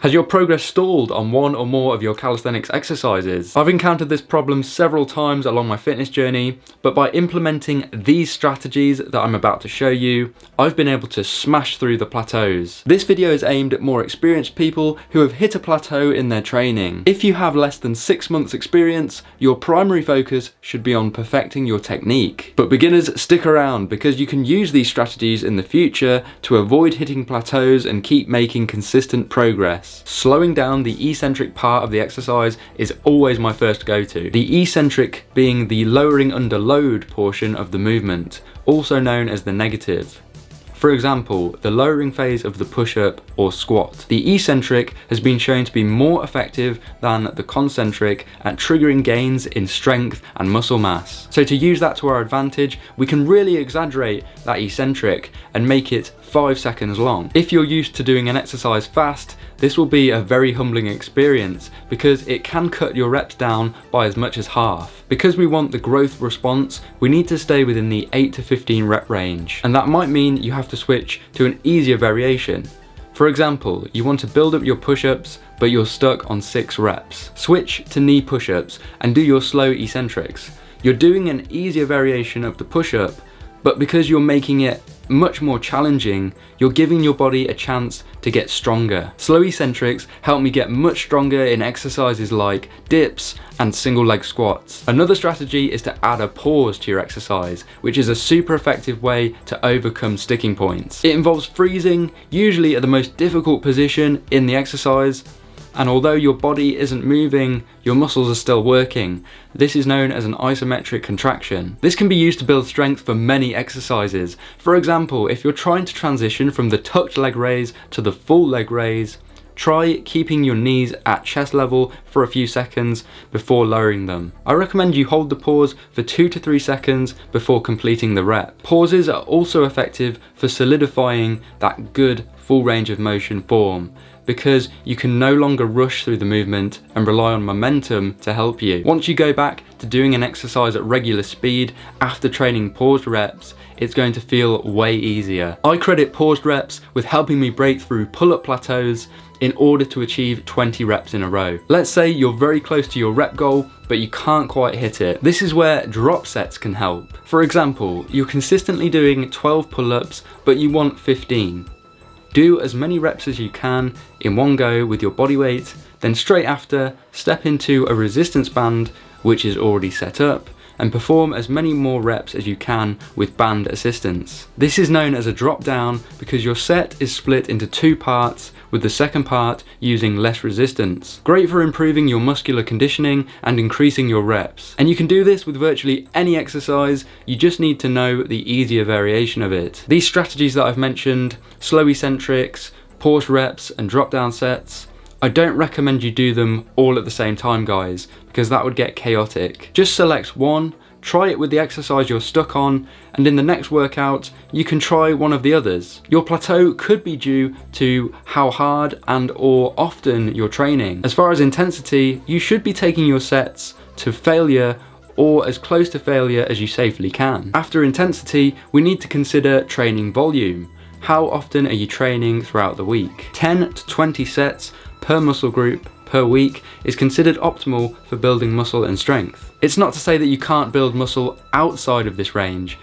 Has your progress stalled on one or more of your calisthenics exercises? I've encountered this problem several times along my fitness journey, but by implementing these strategies that I'm about to show you, I've been able to smash through the plateaus. This video is aimed at more experienced people who have hit a plateau in their training. If you have less than 6 months experience, your primary focus should be on perfecting your technique. But beginners, stick around because you can use these strategies in the future to avoid hitting plateaus and keep making consistent progress. Slowing down the eccentric part of the exercise is always my first go-to. The eccentric being the lowering under load portion of the movement, also known as the negative. For example, the lowering phase of the push-up or squat. The eccentric has been shown to be more effective than the concentric at triggering gains in strength and muscle mass. So to use that to our advantage, we can really exaggerate that eccentric and make it 5 seconds long. If you're used to doing an exercise fast, this will be a very humbling experience because it can cut your reps down by as much as half. Because we want the growth response, we need to stay within the 8 to 15 rep range, and that might mean you have to switch to an easier variation. For example, you want to build up your push-ups, but you're stuck on 6 reps. Switch to knee push-ups and do your slow eccentrics. You're doing an easier variation of the push-up, but because you're making it much more challenging, you're giving your body a chance to get stronger. Slow eccentrics help me get much stronger in exercises like dips and single leg squats. Another strategy is to add a pause to your exercise, which is a super effective way to overcome sticking points. It involves freezing, usually at the most difficult position in the exercise, and although your body isn't moving, your muscles are still working. This is known as an isometric contraction. This can be used to build strength for many exercises. For example, if you're trying to transition from the tucked leg raise to the full leg raise, try keeping your knees at chest level for a few seconds before lowering them. I recommend you hold the pause for 2 to 3 seconds before completing the rep. Pauses are also effective for solidifying that good full range of motion form, because you can no longer rush through the movement and rely on momentum to help you. Once you go back to doing an exercise at regular speed after training paused reps, it's going to feel way easier. I credit paused reps with helping me break through pull-up plateaus in order to achieve 20 reps in a row. Let's say you're very close to your rep goal, but you can't quite hit it. This is where drop sets can help. For example, you're consistently doing 12 pull-ups, but you want 15. Do as many reps as you can in one go with your body weight, then straight after, step into a resistance band which is already set up, and perform as many more reps as you can with band assistance. This is known as a drop down because your set is split into 2 parts, with the second part using less resistance. Great for improving your muscular conditioning and increasing your reps. And you can do this with virtually any exercise, you just need to know the easier variation of it. These strategies that I've mentioned, slow eccentrics, paused reps and drop down sets, I don't recommend you do them all at the same time, guys, because that would get chaotic. Just select one, try it with the exercise you're stuck on, and in the next workout, you can try one of the others. Your plateau could be due to how hard and or often you're training. As far as intensity, you should be taking your sets to failure or as close to failure as you safely can. After intensity, we need to consider training volume. How often are you training throughout the week? 10 to 20 sets per muscle group per week is considered optimal for building muscle and strength. It's not to say that you can't build muscle outside of this range,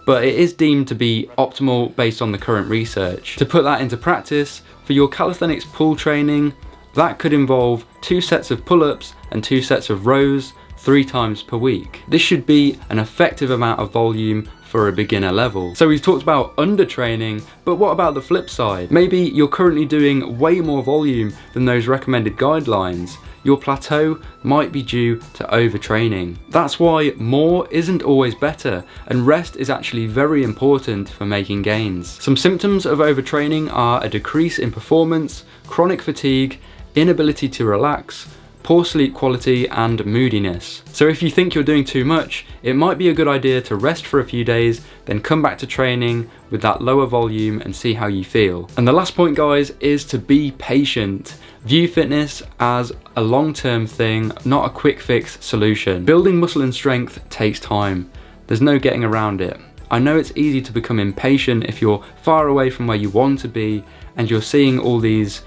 but it is deemed to be optimal based on the current research. To put that into practice, for your calisthenics pull training, that could involve 2 sets of pull-ups and 2 sets of rows 3 times per week. This should be an effective amount of volume for a beginner level. So we've talked about undertraining, but what about the flip side? Maybe you're currently doing way more volume than those recommended guidelines. Your plateau might be due to overtraining. That's why more isn't always better, and rest is actually very important for making gains. Some symptoms of overtraining are a decrease in performance, chronic fatigue, inability to relax, poor sleep quality and moodiness. So if you think you're doing too much, it might be a good idea to rest for a few days, then come back to training with that lower volume and see how you feel. And the last point, guys, is to be patient. View fitness as a long-term thing, not a quick fix solution. Building muscle and strength takes time. There's no getting around it. I know it's easy to become impatient if you're far away from where you want to be and you're seeing all these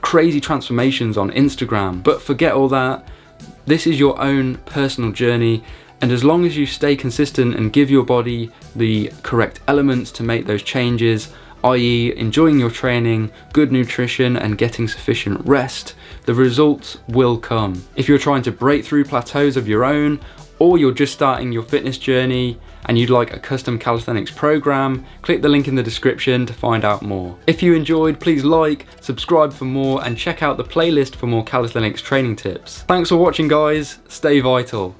crazy transformations on Instagram. But forget all that. This is your own personal journey, and as long as you stay consistent and give your body the correct elements to make those changes, i.e. enjoying your training, good nutrition and getting sufficient rest, the results will come. If you're trying to break through plateaus of your own, or you're just starting your fitness journey and you'd like a custom calisthenics program, click the link in the description to find out more. If you enjoyed, please like, subscribe for more, and check out the playlist for more calisthenics training tips. Thanks for watching guys, stay vital.